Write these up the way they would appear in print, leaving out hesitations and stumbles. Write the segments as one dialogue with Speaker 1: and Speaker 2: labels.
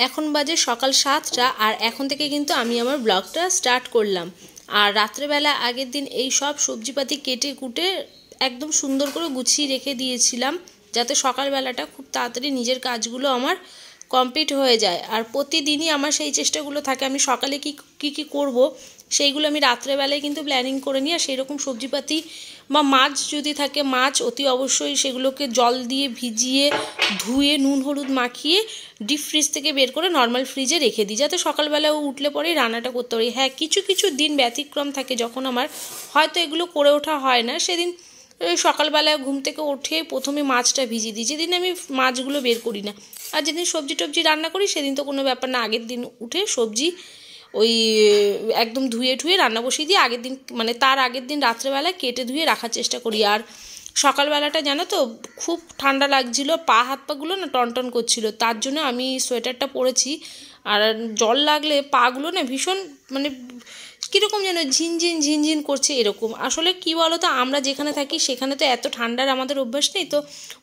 Speaker 1: এখন বাজে সকাল 7টা আর এখন থেকে কিন্তু আমি আমার ব্লগটা স্টার্ট করলাম। আর রাত্রেবেলা আগের দিন এই সব সবজিপাতি কেটে কুটে একদম সুন্দর করে গুছিয়ে রেখে দিয়েছিলাম, যাতে সকালবেলাটা খুব তাড়াতাড়ি নিজের কাজগুলো আমার কমপ্লিট হয়ে যায়। আর প্রতিদিনই আমার সেই চেষ্টাগুলো থাকে আমি সকালে কি করব সেইগুলো আমি রাত্রেবেলায় কিন্তু প্ল্যানিং করে নিই। আর সেই রকম সবজিপাতি বা মাছ যদি থাকে, মাছ অতি অবশ্যই সেগুলোকে জল দিয়ে ভিজিয়ে ধুয়ে নুন হলুদ মাখিয়ে ডিপ ফ্রিজ থেকে বের করে নর্মাল ফ্রিজে রেখে দিই, যাতে সকালবেলা উঠলে পরেই রান্নাটা করতে পারি। হ্যাঁ, কিছু কিছু দিন ব্যতিক্রম থাকে যখন আমার হয়তো এগুলো করে ওঠা হয় না, সেদিন সকালবেলায় ঘুম থেকে উঠে প্রথমে মাছটা ভিজিয়ে দিই, যেদিন আমি মাছগুলো বের করি না। আর যেদিন সবজি টবজি রান্না করি সেদিন তো কোনো ব্যাপার না, আগের দিন উঠে সবজি ওই একদম ধুয়ে ঠুয়ে রান্না বসিয়ে দিয়ে আগের দিন মানে তার আগের দিন রাত্রেবেলায় কেটে ধুয়ে রাখার চেষ্টা করি। আর সকালবেলাটা জানো তো খুব ঠান্ডা লাগছিল, পা হাত পাগুলো না টনটন করছিল, তার জন্য আমি সোয়েটারটা পরেছি। আর জল লাগলে পাগুলো না ভীষণ মানে কীরকম যেন ঝিনঝিন করছে এরকম। আসলে কি বলো তো, আমরা যেখানে থাকি সেখানে তো এত ঠান্ডার আমাদের অভ্যাস নেই, তো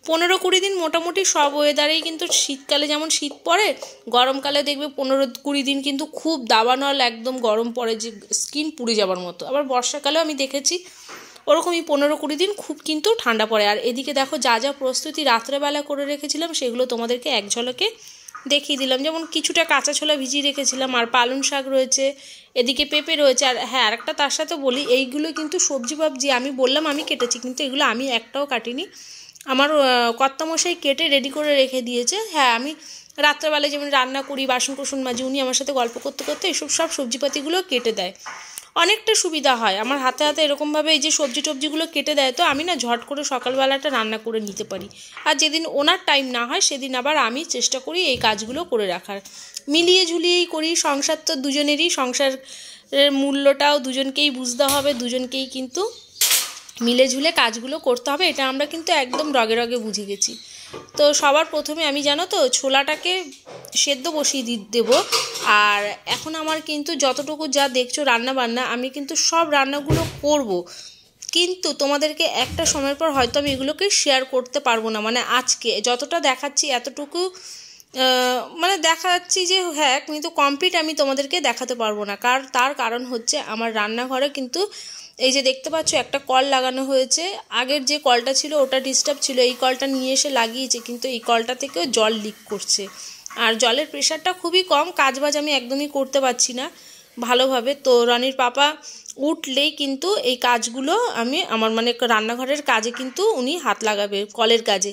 Speaker 1: 15-20 দিন মোটামুটি সব ওয়েদারেই কিন্তু শীতকালে যেমন শীত পড়ে, গরমকালে দেখবে 15-20 দিন কিন্তু খুব দাবানল একদম গরম পড়ে, যে স্কিন পুড়ে যাবার মতো। আবার বর্ষাকালেও আমি দেখেছি ওরকমই 15-20 দিন খুব কিন্তু ঠান্ডা পড়ে। আর এদিকে দেখো যা যা প্রস্তুতি রাত্রেবেলা করে রেখেছিলাম সেগুলো তোমাদেরকে এক ঝলকে দেখিয়ে দিলাম। যেমন কিছুটা কাঁচা ছোলা ভিজিয়ে রেখেছিলাম, আর পালং শাক রয়েছে, এদিকে পেঁপে রয়েছে। আর হ্যাঁ, আরেকটা তার সাথে বলি, এইগুলো কিন্তু সবজি ভাবজি আমি বললাম আমি কেটেছি, কিন্তু এগুলো আমি একটাও কাটিনি, আমার কর্তামশাই কেটে রেডি করে রেখে দিয়েছে। হ্যাঁ, আমি রাত্রেবেলায় যেমন রান্না করি, বাসন কোসন মাঝে, উনি আমার সাথে গল্প করতে করতে এইসব সব সবজিপাতিগুলো কেটে দেয়, অনেকটা সুবিধা হয় আমার হাতে হাতে এরকমভাবে। এই যে সবজি টবজিগুলো কেটে দেয় তো আমি না ঝট করে সকালবেলাটা রান্না করে নিতে পারি। আর যেদিন ওনার টাইম না হয় সেদিন আবার আমি চেষ্টা করি এই কাজগুলো করে রাখার। মিলিয়ে ঝুলিয়েই করি, সংসার তো দুজনেরই, সংসারের মূল্যটাও দুজনকেই বুঝতে হবে, দুজনকেই কিন্তু মিলে ঝুলে কাজগুলো করতে হবে, এটা আমরা কিন্তু একদম রগে রগে বুঝে গেছি। তো সবার প্রথমে আমি জানো তো ছোলাটাকে সেদ্ধ বসিয়ে দেবো। আর এখন আমার কিন্তু যতটুকু যা দেখছো রান্না বান্না, আমি কিন্তু সব রান্নাগুলো করব, কিন্তু তোমাদেরকে একটা সময় পর হয়তো আমি এগুলোকে শেয়ার করতে পারবো না। মানে আজকে যতটা দেখাচ্ছি এতটুকু মানে দেখাচ্ছি যে হ্যাঁ, কিন্তু কমপ্লিট আমি তোমাদেরকে দেখাতে পারবো না। তার কারণ হচ্ছে আমার রান্নাঘরে কিন্তু এই যে দেখতে পাচ্ছ একটা কল লাগানো হয়েছে, আগের যে কলটা ছিল ওটা ডিস্টার্ব ছিল, এই কলটা নিয়ে এসে লাগিয়েছে, কিন্তু এই কলটা থেকেও জল লিক করছে। আর জলের প্রেশারটা খুবই কম, কাজবাজ আমি একদমই করতে পারছি না ভালোভাবে। তো রনির পাপা উঠলেই কিন্তু এই কাজগুলো আমি আমার মানে রান্নাঘরের কাজে কিন্তু উনি হাত লাগাবে, কলের কাজে।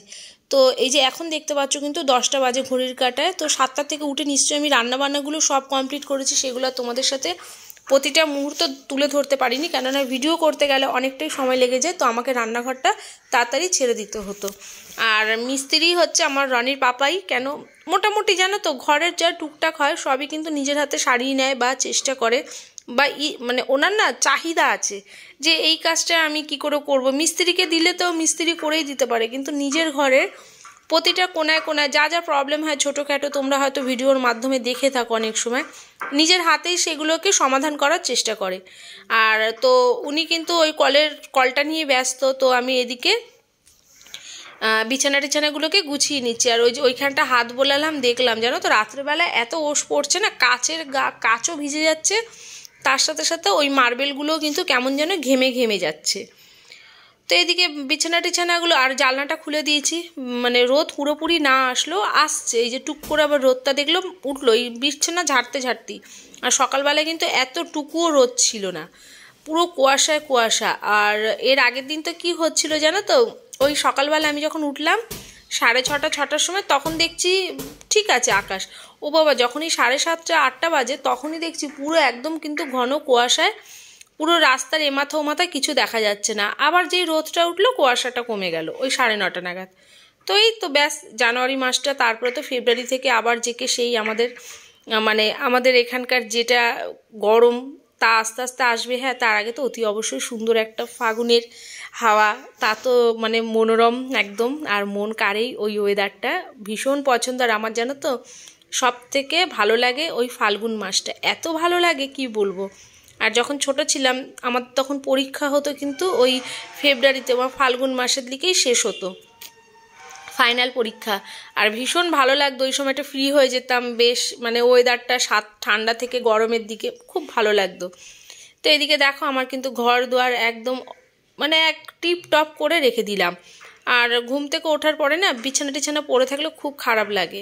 Speaker 1: তো এই যে এখন দেখতে পাচ্ছ কিন্তু 10টা বাজে ঘড়ির কাঁটায়, তো 7টা থেকে উঠে নিশ্চয়ই আমি রান্নাবান্নাগুলো সব কমপ্লিট করেছি, সেগুলো তোমাদের সাথে প্রতিটা মুহূর্ত তুলে ধরতে পারিনি, কেননা ভিডিও করতে গেলে অনেকটাই সময় লেগে যায়, তো আমাকে রান্নাঘরটা তাড়াতাড়ি ছেড়ে দিতে হতো। আর মিস্ত্রি হচ্ছে আমার রনির পাপাই, কেন মোটামুটি জানো তো ঘরের যা টুকটাক হয় সবই কিন্তু নিজের হাতে সারিয়ে নেয় বা চেষ্টা করে, বা মানে ওনার না চাহিদা আছে যে এই কাজটা আমি কি করে করব। মিস্ত্রিকে দিলে তো মিস্ত্রি করেই দিতে পারে, কিন্তু নিজের ঘরের প্রতিটা কোনায় কোনায় যা যা প্রবলেম হয় ছোটোখাটো, তোমরা হয়তো ভিডিওর মাধ্যমে দেখে থাকো অনেক সময়, নিজের হাতেই সেগুলোকে সমাধান করার চেষ্টা করে। আর তো উনি কিন্তু ওই কলটা নিয়ে ব্যস্ত, তো আমি এদিকে বিছানাগুলোকে গুছিয়ে নিচ্ছি। আর ওই যে ওইখানটা হাত বোলালাম, দেখলাম জানো তো রাত্রেবেলা এত ওস পড়ছে না, কাচও ভিজে যাচ্ছে, তার সাথে সাথে ওই মার্বেলগুলোও কিন্তু কেমন যেন ঘেমে যাচ্ছে। তো এদিকে বিছানাগুলো আর জানলাটা খুলে দিয়েছি, মানে রোদ পুরোপুরি না আসলেও আসছে, এই যে টুক করে আবার রোদটা দেখলাম উঠলো এই বিছানা ঝাড়তেই। আর সকালবেলায় কিন্তু এতটুকুও রোদ ছিল না, পুরো কুয়াশা। আর এর আগের দিন তো কী হচ্ছিল জানো তো, ওই সকালবেলা আমি যখন উঠলাম 6:30-6টার সময়, তখন দেখছি ঠিক আছে আকাশ, ও বাবা যখনই 7:30-8টা বাজে তখনই দেখছি পুরো একদম কিন্তু ঘন কুয়াশায় পুরো রাস্তার এমাথা ওমাথা কিছু দেখা যাচ্ছে না। আবার যেই রোদটা উঠলো কুয়াশাটা কমে গেল ওই 9:30 নাগাদ। তো এই তো ব্যাস জানুয়ারি মাসটা, তারপরে তো ফেব্রুয়ারি থেকে আবার যেকে সেই আমাদের এখানকার যেটা গরম তা আস্তে আস্তে আসবে। হ্যাঁ, তার আগে তো অতি অবশ্যই সুন্দর একটা ফাগুনের হাওয়া, তা তো মানে মনোরম একদম, আর মন কাড়েই ওই ওয়েদারটা ভীষণ পছন্দ। আর আমার জানো তো সব থেকে ভালো লাগে ওই ফাল্গুন মাসটা, এত ভালো লাগে কি বলবো। আর যখন ছোট ছিলাম আমার তখন পরীক্ষা হতো কিন্তু ওই ফেব্রুয়ারিতে বা ফাল্গুন মাসের দিকেই শেষ হতো। ফাইনাল পরীক্ষা। আর ভীষণ ভালো লাগতো ওই সময়টা, ফ্রি হয়ে যেতাম বেশ, মানে ওয়েদারটা ঠান্ডা থেকে গরমের দিকে খুব ভালো লাগতো। তো এদিকে দেখো আমার কিন্তু ঘর দুয়ার একদম মানে এক টিপ টপ করে রেখে দিলাম। আর ঘুম থেকে ওঠার পরে না বিছানা টিছানা পড়ে থাকলে খুব খারাপ লাগে।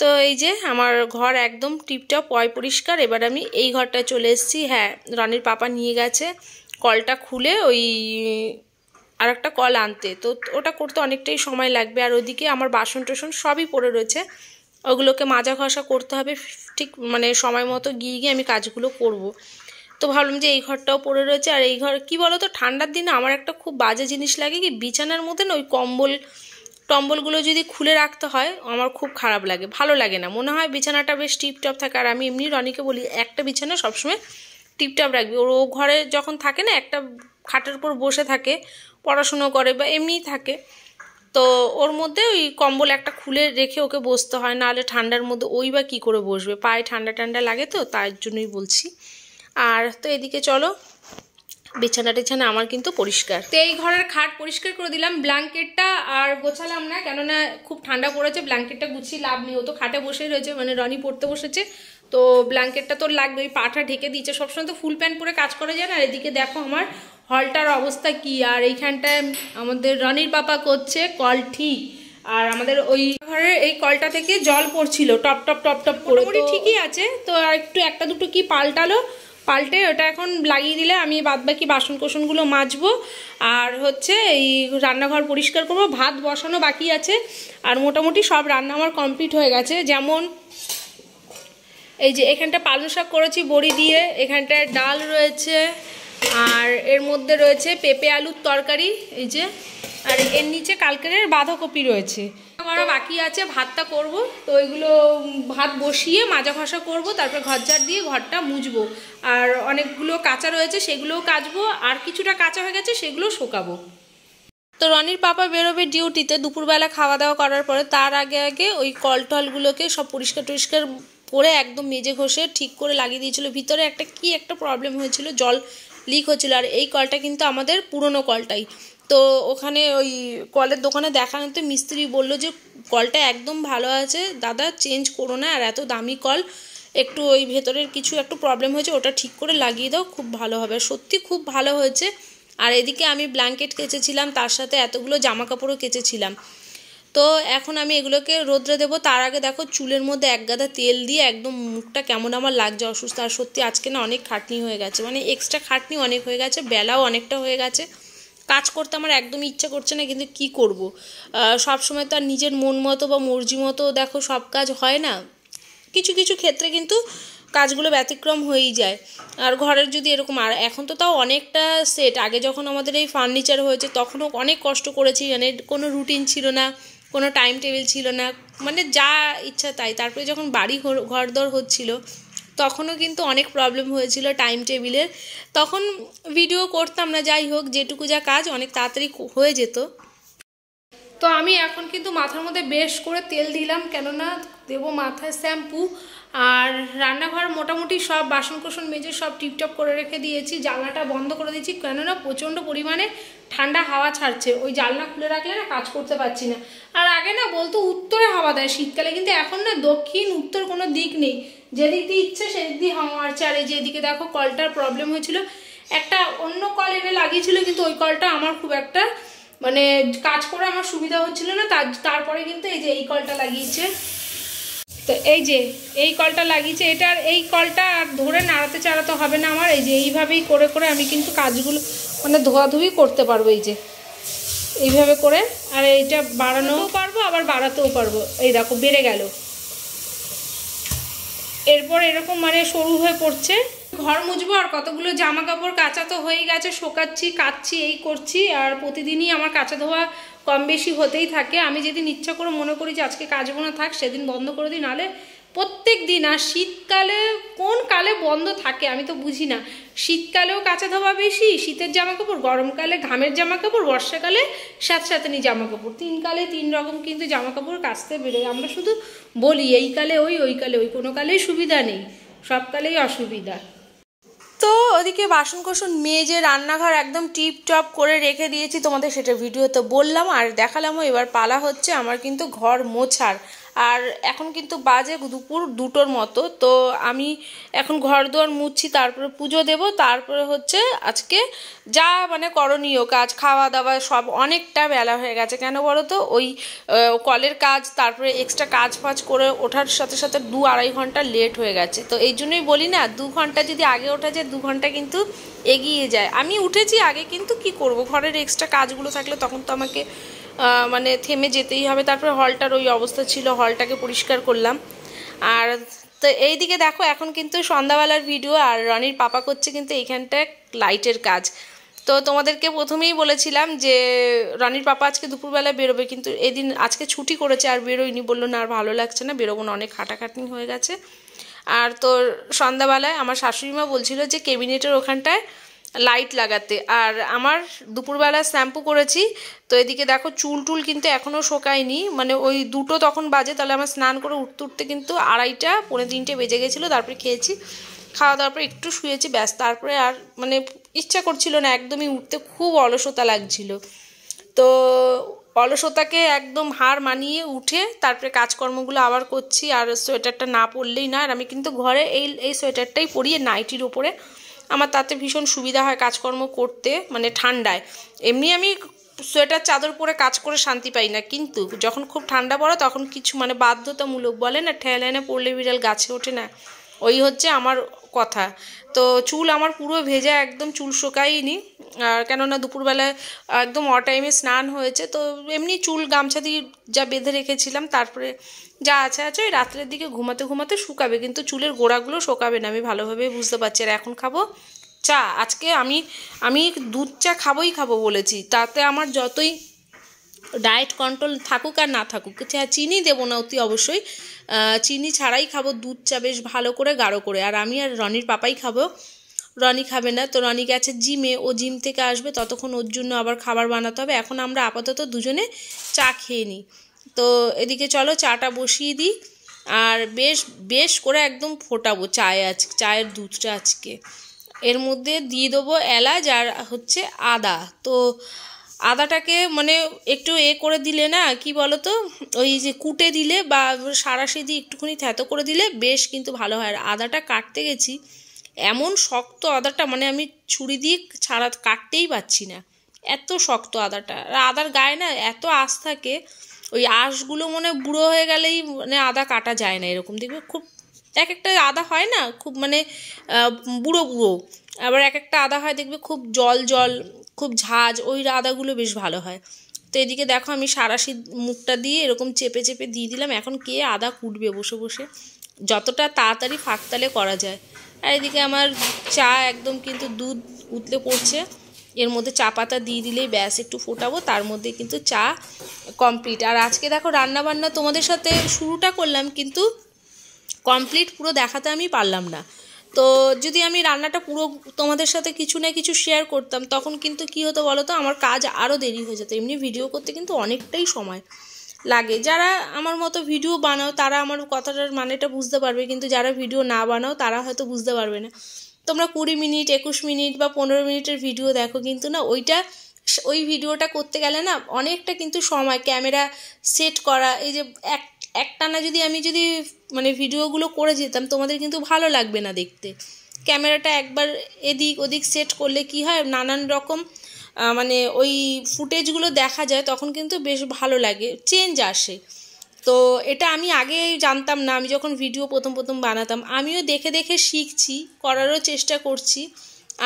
Speaker 1: তো এই যে আমার ঘর একদম টিপটপ পরিষ্কার। এবার আমি এই ঘরটায় চলে এসেছি। হ্যাঁ, রনির পাপা নিয়ে গেছে কলটা খুলে ওই আর একটা কল আনতে, তো ওটা করতে অনেকটাই সময় লাগবে। আর ওদিকে আমার বাসন টাসন সবই পড়ে রয়েছে, ওগুলোকে মাজা ঘষা করতে হবে ঠিক মানে সময় মতো গিয়ে গিয়ে আমি কাজগুলো করব। তো ভাবলাম যে এই ঘরটাও পড়ে রয়েছে। আর এই ঘর কি বলো তো, ঠান্ডার দিনে আমার একটা খুব বাজে জিনিস লাগে কি, বিছানার মধ্যে না ওই টম্বলগুলো যদি খুলে রাখতে হয় আমার খুব খারাপ লাগে, ভালো লাগে না, মনে হয় বিছানাটা বেশ টিপটপ থাকে। আর আমি এমনি রনিকে বলি একটা বিছানা সবসময় টিপটপ রাখবি। ও ঘরে যখন থাকে না একটা খাটের উপর বসে থাকে, পড়াশুনো করে বা এমনিই থাকে, তো ওর মধ্যে ওই কম্বল একটা খুলে রেখে ওকে বসতে হয়, নাহলে ঠান্ডার মধ্যে ওই বা কী করে বসবে, পায়ে ঠান্ডা লাগে, তো তার জন্যই বলছি। আর তো এদিকে চলো, বিছানা টিছানা আমার কিন্তু পরিষ্কার। তো এই ঘরের খাট পরিষ্কার করে দিলাম, ব্ল্যাঙ্কেটটা আর গোছালাম না, কেননা খুব ঠান্ডা পড়েছে, ব্ল্যাঙ্কেটটা গুছিয়ে লাভ নেই, ও তো খাটে বসেই রয়েছে, মানে রনি পড়তে বসেছে, তো ব্ল্যাঙ্কেটটা তোর লাগবে, ওই পাটা ঢেকে দিয়েছে, সবসময় তো ফুল প্যান্ট পরে কাজ করা যায় না। আর এদিকে দেখো আমার হলটার অবস্থা কি, আর এইখানটায় আমাদের রনির পাপা করছে কল ঠিক। আর আমাদের ওই ঘরের এই কলটা থেকে জল পড়ছিল টপ টপ টপ টপ করে, ঠিকই আছে, তো আর একটু একটা দুটো কি পাল্টে ওটা এখন লাগিয়ে দিলে আমি বাদবাকি বাসন কোসনগুলো মাজবো। আর হচ্ছে এই রান্নাঘর পরিষ্কার করবো, ভাত বসানো বাকি আছে। আর মোটামুটি সব রান্না আমার কমপ্লিট হয়ে গেছে। যেমন এই যে এখানটা পালং শাক করেছি বড়ি দিয়ে, এখানটায় ডাল রয়েছে, আর এর মধ্যে রয়েছে পেঁপে আলুর তরকারি, এই যে, আর এর নিচে কালকের বাঁধাকপি রয়েছে। করা বাকি আছে, ভাতটা করব, তো ওইগুলো ভাত বসিয়ে মাজা ঘষা করব, তারপর ঘর ঝাড় দিয়ে ঘরটা মুছবো। আর অনেকগুলো কাঁচা রয়েছে সেগুলোও কাচবো, আর কিছুটা কাঁচা হয়ে গেছে সেগুলো শোকাবো। তো রনির পাপা বেরোবে ডিউটিতে দুপুরবেলা খাওয়া দাওয়া করার পরে, তার আগে ওই কল টলগুলোকে সব পরিষ্কার টরিষ্কার করে একদম মেজে ঘষে ঠিক করে লাগিয়ে দিয়েছিল। ভিতরে একটা প্রবলেম হয়েছিল, জল লিক হচ্ছিল। আর এই কলটা কিন্তু আমাদের পুরনো কলটাই, তো ওখানে ওই কলের দোকানে দেখানোতে মিস্ত্রি বলল যে কলটা একদম ভালো আছে দাদা, চেঞ্জ করো না, আর এত দামি কল, একটু ওই ভেতরের কিছু একটু প্রবলেম হয়েছে, ওটা ঠিক করে লাগিয়ে দাও, খুব ভালো হবে। সত্যি খুব ভালো হয়েছে। আর এদিকে আমি ব্ল্যাঙ্কেট কেচেছিলাম, তার সাথে এতগুলো জামা কাপড়ও কেচেছিলাম। তো এখন আমি এগুলোকে রোদ্রে দেবো। তার আগে দেখো চুলের মধ্যে এক গাদা তেল দিয়ে একদম মুখটা কেমন আমার লাগছে, অসুস্থ। আর সত্যি আজকে না অনেক খাটনি হয়ে গেছে, মানে এক্সট্রা খাটনি অনেক হয়ে গেছে, বেলাও অনেকটা হয়ে গেছে, কাজ করতে আমার একদমই ইচ্ছা করছে না, কিন্তু কি করব, সব সময় তো আর নিজের মন মতো বা মর্জি মতো দেখো সব কাজ হয় না, কিছু কিছু ক্ষেত্রে কিন্তু কাজগুলো ব্যতিক্রম হয়েই যায়। আর ঘরের যদি এরকম, আর এখন তো তাও অনেকটা সেট, আগে যখন আমাদের এই ফার্নিচার হয়েছে তখনও অনেক কষ্ট করেছি, মানে কোনো রুটিন ছিল না, কোনো টাইম টেবিল ছিল না, মানে যা ইচ্ছা তাই। তারপরে যখন বাড়ি ঘরদর হচ্ছিল তখনও কিন্তু অনেক প্রবলেম হয়েছিল টাইম টেবিলের, তখন ভিডিও করতাম না, যাই হোক যেটুকু যা কাজ অনেক তাড়াতাড়ি হয়ে যেত। তো আমি এখন কিন্তু মাথার মধ্যে বেশ করে তেল দিলাম, কেননা দেবো মাথায় শ্যাম্পু। আর রান্নাঘর মোটামুটি সব বাসন কোসন মেজে সব টিপটপ করে রেখে দিয়েছি, জানলাটা বন্ধ করে দিয়েছি, কেননা প্রচণ্ড পরিমাণে ঠান্ডা হাওয়া ছাড়ছে, ওই জানলা খুলে রাখলে না কাজ করতে পারছি না। আর আগে না বলতো উত্তরে হাওয়া দেয় শীতকালে, কিন্তু এখন না দক্ষিণ উত্তর কোনো দিক নেই, যেদিক দিয়ে ইচ্ছে সেদিক দিয়ে হাওয়া মারছে। আর এই যে এদিকে দেখো কলটার প্রবলেম হয়েছিল, একটা অন্য কল এনে লাগিয়েছিল, কিন্তু ওই কলটা আমার খুব একটা মানে কাজ করে আমার সুবিধা হচ্ছিল না, তারপরে কিন্তু এই যে এই কলটা লাগিয়েছে। তো এই যে এই কলটা লাগিয়েছে, এটার এই কলটা আর ধরে নাড়াতে চাড়াতে হবে না আমার, এই যে এইভাবেই করে করে আমি কিন্তু কাজগুলো মানে ধোয়াধুয়ি করতে পারবো, এই যে এইভাবে করে। আর এইটা বাড়ানোও পারবো আবার বাড়াতেও পারবো, এই দেখো বেড়ে গেল, এরপর এরকম মানে সরু হয়ে পড়ছে। ঘর মুছবো, আর কতগুলো জামা কাপড় কাচা তো হয়ে গেছে, শোকাচ্ছি কাচ্ছি এই করছি, আর প্রতিদিনই আমার কাচা ধোয়া কম বেশি হতেই থাকে। আমি যেদিন ইচ্ছা করে মনে করি যে আজকে কাচবো না থাক, সেদিন বন্ধ করে দিই, নাহলে প্রত্যেক দিন। আর শীতকালে কোন কালে বন্ধ থাকে আমি তো বুঝি না, শীতকালেও কাচা ধোয়া বেশি, শীতের জামা কাপড়, গরমকালে ঘামের জামা কাপড়, বর্ষাকালে স্যাঁতস্যাঁতানি জামা কাপড়, 3 কালে 3 রকম কিন্তু জামা কাপড় কাচতে বেরোয়। আমরা শুধু বলি এই কালে ওই কালে ওই, কোনো কালেই সুবিধা নেই, সব কালেই অসুবিধা। তো ওদিকে বাসন কোসন মেজে রান্নাঘর একদম টিপ টপ করে রেখে দিয়েছি, তোমাদের সেটা ভিডিওতে বললাম আর দেখালামও। এবার পালা হচ্ছে আমার কিন্তু ঘর মোছার। আর এখন কিন্তু বাজে দুপুর 2টোর মতো। তো আমি এখন ঘর দুয়ার মুছছি, তারপরে পুজো দেব, তারপরে হচ্ছে আজকে যা মানে করণীয় কাজ, খাওয়া দাওয়া সব অনেকটা বেলা হয়ে গেছে। কেন বলো তো, ওই কলের কাজ, তারপরে এক্সট্রা কাজ ফাজ করে ওঠার সাথে সাথে 2-2.5 ঘন্টা লেট হয়ে গেছে। তো এই জন্যই বলি না, 2 ঘন্টা যদি আগে ওঠা যায় 2 ঘন্টা কিন্তু এগিয়ে যায়। আমি উঠেছি আগে, কিন্তু কি করব, ঘরের এক্সট্রা কাজগুলো থাকলে তখন তো আমাকে মানে থেমে যেতেই হবে। তারপরে হলটার ওই অবস্থা ছিল, হলটাকে পরিষ্কার করলাম। আর তো এইদিকে দেখো এখন কিন্তু সন্ধ্যাবেলার ভিডিও, আর রনির পাপা করছে কিন্তু এইখানটায় লাইটের কাজ। তো তোমাদেরকে প্রথমেই বলেছিলাম যে রনির পাপা আজকে দুপুরবেলা বেরোবে, কিন্তু এদিন আজকে ছুটি করেছে আর বেরোয়নি, বললো না আর ভালো লাগছে না, বেরোবো না, অনেক খাটাখাটনি হয়ে গেছে। আর তোর সন্ধ্যাবেলায় আমার শাশুড়িমা বলছিল যে ক্যাবিনেটের ওখানটায় লাইট লাগাতে, আর আমার দুপুরবেলা শ্যাম্পু করেছি। তো এদিকে দেখো চুল টুল কিন্তু এখনও শোকায়নি, মানে ওই 2টো তখন বাজে, তাহলে আমার স্নান করে উঠতে উঠতে কিন্তু 2:30 পৌনে 3টে বেজে গেছিলো। তারপরে খেয়েছি, খাওয়া দাওয়ার পর একটু শুয়েছি, ব্যাস। তারপরে আর মানে ইচ্ছা করছিল না একদমই উঠতে, খুব অলসতা লাগছিল। তো অলসতাকে একদম হার মানিয়ে উঠে তারপরে কাজকর্মগুলো আবার করছি। আর সোয়েটারটা না পরলেই না, আর আমি কিন্তু ঘরে এই সোয়েটারটাই পরি নাইটির ওপরে, আমার তাতে ভীষণ সুবিধা হয় কাজকর্ম করতে, মানে ঠান্ডায়। এমনি আমি সোয়েটার চাদর পরে কাজ করে শান্তি পাই না, কিন্তু যখন খুব ঠান্ডা পড়ে তখন কিছু মানে বাধ্যতামূলক বলে না, ঠেলে এনে পড়লে বিড়াল গাছে ওঠে না, ওই হচ্ছে আমার কথা। তো চুল আমার পুরো ভেজা, একদম চুল শোকায়নি। আর কেননা দুপুরবেলায় একদম অটাইমে স্নান হয়েছে, তো এমনি চুল গামছা দিয়ে যা বেঁধে রেখেছিলাম, তারপরে যা আছে ওই রাত্রের দিকে ঘুমাতে ঘুমাতে শুকাবে, কিন্তু চুলের গোড়াগুলো শোকাবে না, আমি ভালোভাবে বুঝতে পারছি। আর এখন খাবো চা। আজকে আমি দুধ চা খাবো বলেছি, তাতে আমার যতই ডায়েট কন্ট্রোল থাকুক আর না থাকুক, চিনি দেবো না অতি অবশ্যই, চিনি ছাড়াই খাবো দুধ চা, বেশ ভালো করে গাঢ় করে। আর আমি আর রনির পাপাই খাবো, রনি খাবে না। তো রনি গেছে জিমে, ও জিম থেকে আসবে, ততক্ষণ ওর জন্য আবার খাবার বানাতে হবে। এখন আমরা আপাতত দুজনে চা খেয়ে নিই। তো এদিকে চলো চাটা বসিয়ে দিই, আর বেশ করে একদম ফোটাবো চায়ের দুধটা আজকে। এর মধ্যে দিয়ে দেবো এলাচ আর হচ্ছে আদা। তো আদাটাকে মানে একটু করে দিলে না, কি বলো তো, ওই যে কুটে দিলে বা সারাশি দিয়ে একটুখানি থ্যাতো করে দিলে বেশ কিন্তু ভালো হয়। আর আদাটা কাটতে গেছি, এমন শক্ত আদাটা, মানে আমি ছুরি দিয়ে কাটতেই পারছি না, এত শক্ত আদাটা। আর আদার গায়ে না এত আঁশ থাকে, ওই আঁশগুলো মনে বুড়ো হয়ে গেলেই মানে আদা কাটা যায় না, এরকম দেখবে। খুব এক একটা আদা হয় না খুব মানে বুড়ো, আবার এক একটা আদা হয় দেখবে খুব জল, খুব ঝাঁজ, ওই আদাগুলো বেশ ভালো হয়। তো এদিকে দেখো আমি সারাশি মুখটা দিয়ে এরকম চেপে দিয়ে দিলাম। এখন কে আদা কুটবে বসে বসে, যতটা তাড়াতাড়ি ফাঁকতালে করা যায়। আর এদিকে আমার চা একদম কিন্তু দুধ উতলে পড়ছে, এর মধ্যে চা পাতা দিয়ে দিলেই ব্যাস, একটু ফোটাবো, তার মধ্যে কিন্তু চা কমপ্লিট। আর আজকে দেখো রান্নাবান্না তোমাদের সাথে শুরুটা করলাম, কিন্তু কমপ্লিট পুরো দেখাতে আমি পারলাম না। তো যদি আমি রান্নাটা পুরো তোমাদের সাথে কিছু না কিছু শেয়ার করতাম, তখন কিন্তু কী হতো বলো তো, আমার কাজ আরও দেরি হয়ে যেত। এমনি ভিডিও করতে কিন্তু অনেকটাই সময় লাগে। যারা আমার মতো ভিডিও বানাও তারা আমার কথাটার মানেটা বুঝতে পারবে, কিন্তু যারা ভিডিও না বানাও তারা হয়তো বুঝতে পারবে না। তোমরা 20 মিনিট 21 মিনিট বা 15 মিনিটের ভিডিও দেখো, কিন্তু না ওই ভিডিওটা করতে গেলে না অনেকটা কিন্তু সময়, ক্যামেরা সেট করা, এই যে একটানা যদি আমি মানে ভিডিওগুলো করে যেতাম, তোমাদের কিন্তু ভালো লাগবে না দেখতে। ক্যামেরাটা একবার এদিক ওদিক সেট করলে কি হয়, নানান রকম মানে ওই ফুটেজগুলো দেখা যায়, তখন কিন্তু বেশ ভালো লাগে, চেঞ্জ আসে। তো এটা আমি আগে জানতাম না, আমি যখন ভিডিও প্রথম বানাতাম, আমিও দেখে শিখছি, করারও চেষ্টা করছি।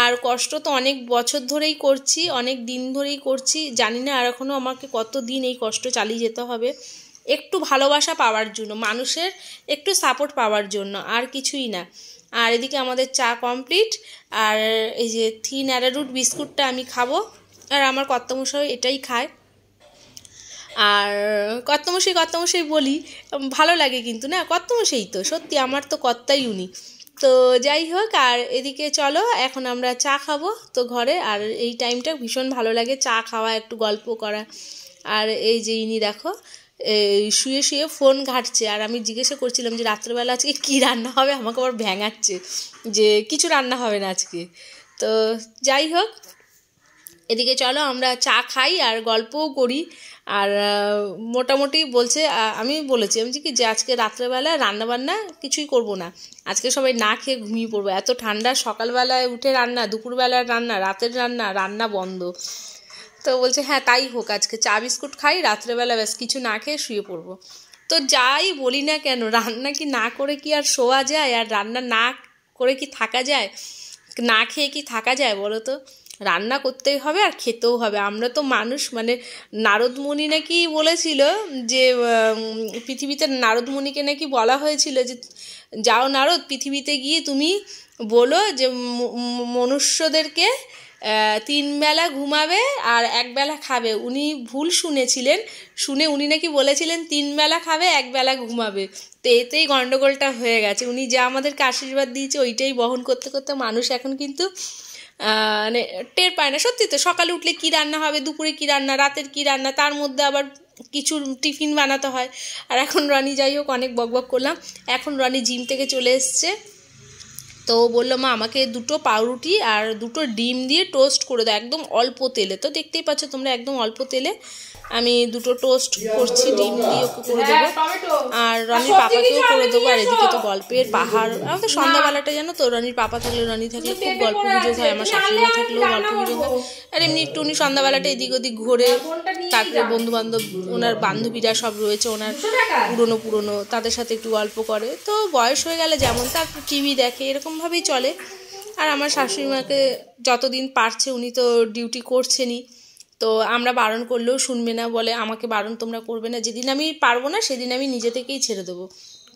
Speaker 1: আর কষ্ট তো অনেক বছর ধরেই করছি, অনেক দিন ধরেই করছি, জানি না আর এখনও আমাকে কত দিন এই কষ্ট চালিয়ে যেতে হবে, একটু ভালোবাসা পাওয়ার জন্য, মানুষের একটু সাপোর্ট পাওয়ার জন্য, আর কিছুই না। আর এদিকে আমাদের চা কমপ্লিট, আর এই যে থিন অ্যারারুট বিস্কুটটা আমি খাবো, আর আমার কর্তামশাই এটাই খায়। আর কর্তামশাই বলি, ভালো লাগে কিন্তু না, কর্তামশাই তো সত্যি, আমার তো কর্তাই উনি। তো যাই হোক, আর এদিকে চলো এখন আমরা চা খাবো তো ঘরে। আর এই টাইমটা ভীষণ ভালো লাগে, চা খাওয়া, একটু গল্প করা। আর এই যে ইনি দেখো শুয়ে শুয়ে ফোন ঘাঁটছে। আর আমি জিজ্ঞাসা করছিলাম যে রাত্রেবেলা আজকে কী রান্না হবে, আমাকে আবার ভ্যাঙাচ্ছে যে কিছু রান্না হবে না আজকে। তো যাই হোক, এদিকে চলো আমরা চা খাই আর গল্পও করি। আর মোটামুটি বলছে, আমি বলেছি কি যে আজকে রাত্রেবেলা রান্নাবান্না কিছুই করব না, আজকে সবাই না খেয়ে ঘুমিয়ে পড়বো। এত ঠান্ডা, সকালবেলায় উঠে রান্না, দুপুরবেলার রান্না, রাতের রান্না, রান্না বন্ধ। তো বলছে হ্যাঁ তাই হোক, আজকে চা বিস্কুট খাই, রাত্রেবেলা ব্যাস কিছু না খেয়ে শুয়ে পড়বো। তো যাই বলি না কেন, রান্না কি না করে কি আর শোয়া যায়? আর রান্না না করে কি থাকা যায়? না খেয়ে কি থাকা যায় বলো তো? রান্না করতেই হবে আর খেতেও হবে। আমরা তো মানুষ, মানে নারদমুনি নাকি বলেছিল যে পৃথিবীতে নারদমুনিকে নাকি বলা হয়েছিল যে যাও নারদ, পৃথিবীতে গিয়ে তুমি বলো যে মনুষ্যদেরকে 3 বেলা ঘুমাবে আর 1 বেলা খাবে। উনি ভুল শুনেছিলেন, শুনে উনি নাকি বলেছিলেন 3 বেলা খাবে 1 বেলা ঘুমাবে। তো এতেই গণ্ডগোলটা হয়ে গেছে। উনি যা আমাদেরকে আশীর্বাদ দিয়েছে ওইটাই বহন করতে করতে মানুষ এখন কিন্তু মানে টের পায় না। সত্যি তো, সকালে উঠলে কী রান্না হবে, দুপুরে কী রান্না, রাতের কী রান্না, তার মধ্যে আবার কিছু টিফিন বানাতে হয়। আর এখন রনি, যাই হোক অনেক বকবক করলাম, এখন রনি জিম থেকে চলে এসছে। তো বললো মা আমাকে 2টো পাউরুটি আর 2টো ডিম দিয়ে টোস্ট করে দাও, একদম অল্প তেলে। তো দেখতেই পাচ্ছ তোমরা, একদম অল্প তেলে আমি 2টো টোস্ট করছি, ডিম দিয়ে ওকে করে দেবো, আর রনির পাপাকেও করে দেবো। আর এদিকে তো গল্পের পাহাড়। আমাদের সন্ধ্যাবেলাটা জানো তো, রনির পাপা থাকলে, রনি থাকলে খুব গল্প গুজব হয়, আমার শাশুড়িমা থাকলেও গল্প গুজব হয়। আর এমনি একটু উনি সন্ধ্যাবেলাটা এদিক ওদিক ঘোরে, তারপরে বন্ধুবান্ধব, ওনার বান্ধবীরা সব রয়েছে ওনার পুরনো, তাদের সাথে একটু গল্প করে। তো বয়স হয়ে গেলে যেমন, তারপর টিভি দেখে, এরকমভাবেই চলে। আর আমার শাশুড়িমাকে যতদিন পারছে, উনি তো ডিউটি করছেনই, তো আমরা বারণ করলেও শুনবে না, বলে আমাকে বারণ তোমরা করবে না, যেদিন আমি পারবো না সেদিন আমি নিজে থেকেই ছেড়ে দেবো,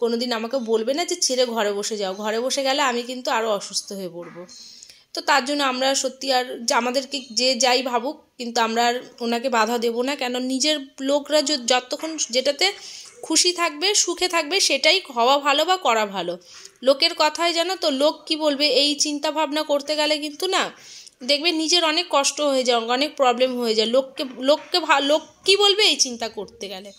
Speaker 1: কোনোদিন আমাকে বলবে না যে ছেড়ে ঘরে বসে যাও, ঘরে বসে গেলে আমি কিন্তু আরও অসুস্থ হয়ে পড়বো। তো তার জন্য আমরা সত্যি, আর আমাদেরকে যে যাই ভাবুক, কিন্তু আমরা আর ওনাকে বাধা দেবো না। কেন, নিজের লোকরা যতক্ষণ যেটাতে খুশি থাকবে, সুখে থাকবে, সেটাই হওয়া ভালো বা করা ভালো। লোকের কথায় জানো তো, লোক কি বলবে এই চিন্তা ভাবনা করতে গেলে কিন্তু না, দেখবে নিজের অনেক কষ্ট হয়ে যায়, অনেক প্রবলেম হয়ে যায়। লোক কি বলবে এই চিন্তা করতে গেলে।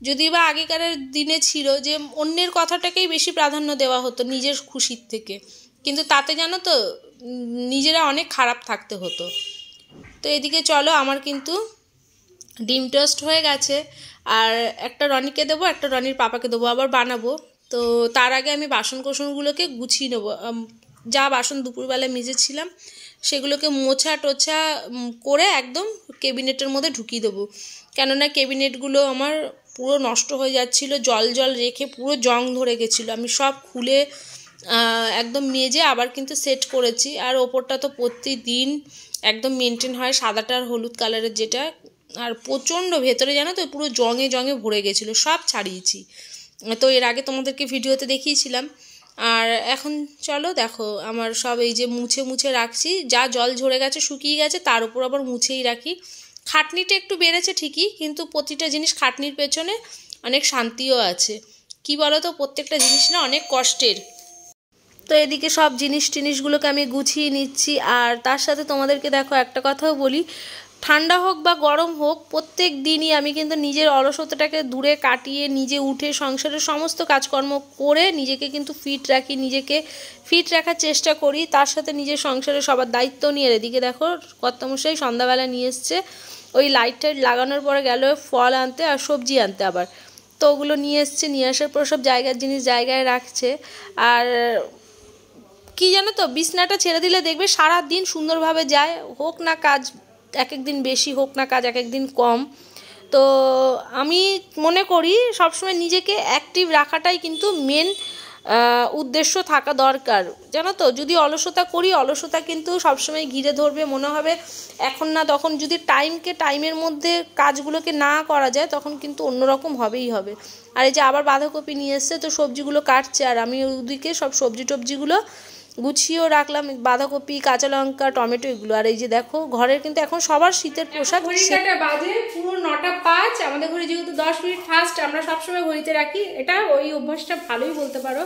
Speaker 1: যদি বা আগেকার দিনে ছিল যে অন্যের কথাটাকেই বেশি প্রাধান্য দেওয়া হতো নিজের খুশির থেকে, কিন্তু তাতে জানো তো নিজেরা অনেক খারাপ থাকতে হতো। তো এদিকে চলো, আমার কিন্তু ডিম টোস্ট হয়ে গেছে, আর একটা রনিকে দেবো, একটা রনির পাপাকে দেবো, আবার বানাবো। তো তার আগে আমি বাসন কোসনগুলোকে গুছিয়ে নেবো। যা বাসন দুপুরবেলা মেজেছিলাম সেগুলোকে মোছা টোছা করে একদম ক্যাবিনেটের মধ্যে ঢুকিয়ে দেবো। কেননা ক্যাবিনেটগুলো আমার পুরো নষ্ট হয়ে যাচ্ছিলো, জল রেখে পুরো জং ধরে গেছিলো। আমি সব খুলে একদম মেজে আবার কিন্তু সেট করেছি। আর ওপরটা তো প্রতিদিন একদম মেনটেন হয়, সাদাটা আর হলুদ কালারের যেটা। আর প্রচণ্ড ভেতরে জানো তো পুরো জঙে ভরে গেছিলো, সব ছাড়িয়েছি। তো এর আগে তোমাদেরকে ভিডিওতে দেখিয়েছিলাম। আর এখন চলো দেখো, আমার সব এই যে মুছে রাখছি, যা জল ঝরে গেছে শুকিয়ে গেছে, তার উপর আবার মুছেই রাখি। খাটনিটা একটু বেড়েছে ঠিকই, কিন্তু প্রতিটা জিনিস খাটনির পেছনে অনেক শান্তিও আছে। কি বলো তো, প্রত্যেকটা জিনিস না অনেক কষ্টের। তো এদিকে সব জিনিসগুলোকে আমি গুছিয়ে নিচ্ছি। আর তার সাথে তোমাদেরকে দেখো একটা কথাও বলি, ঠান্ডা হোক বা গরম হোক, প্রত্যেক দিনই আমি কিন্তু নিজের অলসতাটাকে দূরে কাটিয়ে নিজে উঠে সংসারের সমস্ত কাজকর্ম করে নিজেকে কিন্তু ফিট রাখি, নিজেকে ফিট রাখার চেষ্টা করি। তার সাথে নিজের সংসারের সবার দায়িত্ব নিয়ে। এদিকে দেখো কর্তামশাই সন্ধ্যাবেলা নিয়ে এসছে, ওই লাইট লাগানোর পরে গেল ফল আনতে আর সবজি আনতে আবার। তো ওগুলো নিয়ে এসছে, নিয়ে আসার পর সব জিনিস জায়গায় রাখছে। আর কি জানো তো, বিছনাটা ছেড়ে দিলে দেখবে সারা দিন সুন্দরভাবে যায়, হোক না কাজ এক একদিন বেশি, হোক না কাজ এক একদিন কম। তো আমি মনে করি সবসময় নিজেকে অ্যাক্টিভ রাখাটাই কিন্তু মেন উদ্দেশ্য থাকা দরকার, জানো তো। যদি অলসতা করি, অলসতা কিন্তু সবসময় ঘিরে ধরবে, মনে হবে এখন না তখন। যদি টাইমের মধ্যে কাজগুলোকে না করা যায়, তখন কিন্তু অন্যরকম হবেই হবে। আর এই যে আবার বাঁধাকপি নিয়ে এসছে, তো সবজিগুলো কাটছে, আর আমি ওদিকে সব টবজিগুলো গুছিয়েও রাখলাম, বাঁধাকপি, কাঁচা লঙ্কা, টমেটো এগুলো। আর এই যে দেখো, ঘরের কিন্তু এখন সবার শীতের পোশাক। ঘড়িটা বাজে পুরো 9:05। আমাদের ঘরে যেহেতু 10 মিনিট ফাস্ট, আমরা সবসময় ঘড়িতে রাখি। এটা ওই অভ্যাসটা ভালোই বলতে পারো,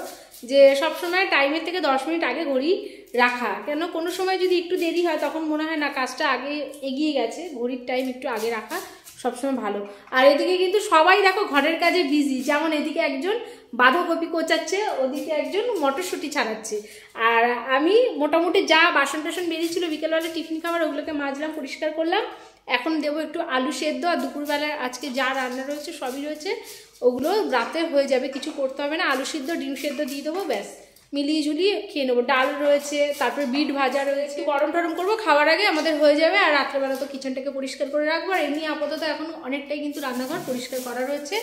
Speaker 1: যে সবসময় টাইমের থেকে 10 মিনিট আগে ঘড়ি রাখা। কেন, কোনো সময় যদি একটু দেরি হয় তখন মনে হয় না কাজটা আগে এগিয়ে গেছে, ঘড়ির টাইম একটু আগে রাখা
Speaker 2: সবসময় ভালো। আর এদিকে কিন্তু সবাই দেখো ঘরের কাজে বিজি, যেমন এদিকে একজন বাঁধাকপি কোচাচ্ছে, ওদিকে একজন মটরশুঁটি ছাড়াচ্ছে, আর আমি মোটামুটি যা বাসন টাসন বেরিয়েছিল বিকেলবেলা টিফিন খাবার ওগুলোকে মাজলাম, পরিষ্কার করলাম। এখন দেবো একটু আলু সেদ্ধ, আর দুপুরবেলা আজকে যা রান্না রয়েছে সবই রয়েছে, ওগুলো রাতে হয়ে যাবে, কিছু করতে হবে না। আলু সিদ্ধ ডিম সেদ্ধ দিয়ে দেবো, ব্যাস মিলিয়ে ঝুলিয়ে খেয়ে নেবো। ডাল রয়েছে, তারপরে বিট ভাজা রয়েছে, গরম টরম করবো, খাওয়ার আগে আমাদের হয়ে যাবে। আর রাত্রেবেলা তো কিচেনটাকে পরিষ্কার করে রাখবো। আর এমনি আপাতত এখন অনেকটাই কিন্তু রান্নাঘর পরিষ্কার করা রয়েছে।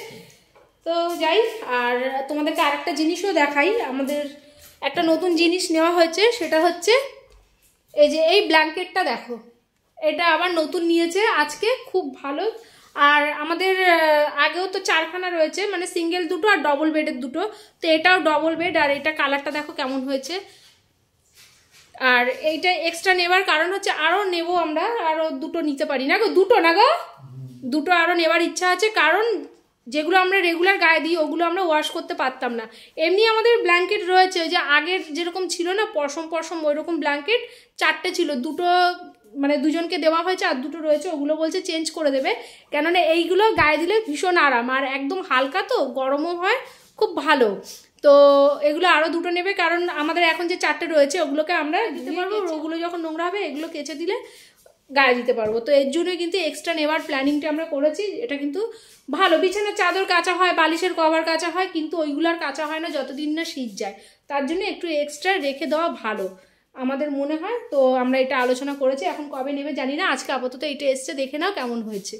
Speaker 2: তো যাই, আর তোমাদেরকে আরেকটা জিনিসও দেখাই। আমাদের একটা নতুন জিনিস নেওয়া হয়েছে, সেটা হচ্ছে এই যে এই ব্ল্যাঙ্কেটটা দেখো, এটা আবার নতুন নিয়েছে আজকে, খুব ভালো। আর আমাদের আগেও তো 4খানা রয়েছে, মানে সিঙ্গেল দুটো আর ডবল বেডের দুটো, তো এটাও ডবল বেড। আর এটা কালারটা দেখো কেমন হয়েছে। আর এইটা এক্সট্রা নেবার কারণ হচ্ছে আরও নেব আমরা, আরও দুটো নিতে পারি না গো, দুটো না গো, দুটো আরও নেবার ইচ্ছা আছে। কারণ যেগুলো আমরা রেগুলার গায়ে দিই ওগুলো আমরা ওয়াশ করতে পারতাম না। এমনি আমাদের ব্ল্যাঙ্কেট রয়েছে, ওই যে আগের যেরকম ছিল না পশম পশম, ওই রকম ব্ল্যাঙ্কেট 4টে ছিল, দুটো মানে দুজনকে দেওয়া হয়েছে আর দুটো রয়েছে, ওগুলো বলছে চেঞ্জ করে দেবে। কেননা এইগুলো গায়ে দিলে ভীষণ আরাম, আর একদম হালকা, তো গরমও হয়, খুব ভালো। তো এগুলো আরও দুটো নেবে, কারণ আমাদের এখন যে 4টে রয়েছে ওগুলোকে আমরা দিতে পারবো, ওগুলো যখন নোংরা হবে এগুলো কেচে দিলে গায়ে দিতে পারবো। তো এর জন্য কিন্তু এক্সট্রা নেওয়ার প্ল্যানিংটা আমরা করেছি। এটা কিন্তু ভালো, বিছানার চাদর কাচা হয়, বালিশের কভার কাচা হয়, কিন্তু ওইগুলো আর কাচা হয় না যতদিন না শীত যায়। তার জন্য একটু এক্সট্রা রেখে দেওয়া ভালো আমাদের মনে হয়। তো আমরা এটা আলোচনা করেছি, এখন কবে নেবে জানি না। আজকে আপাতত এটা এসছে, দেখে নাও কেমন হয়েছে।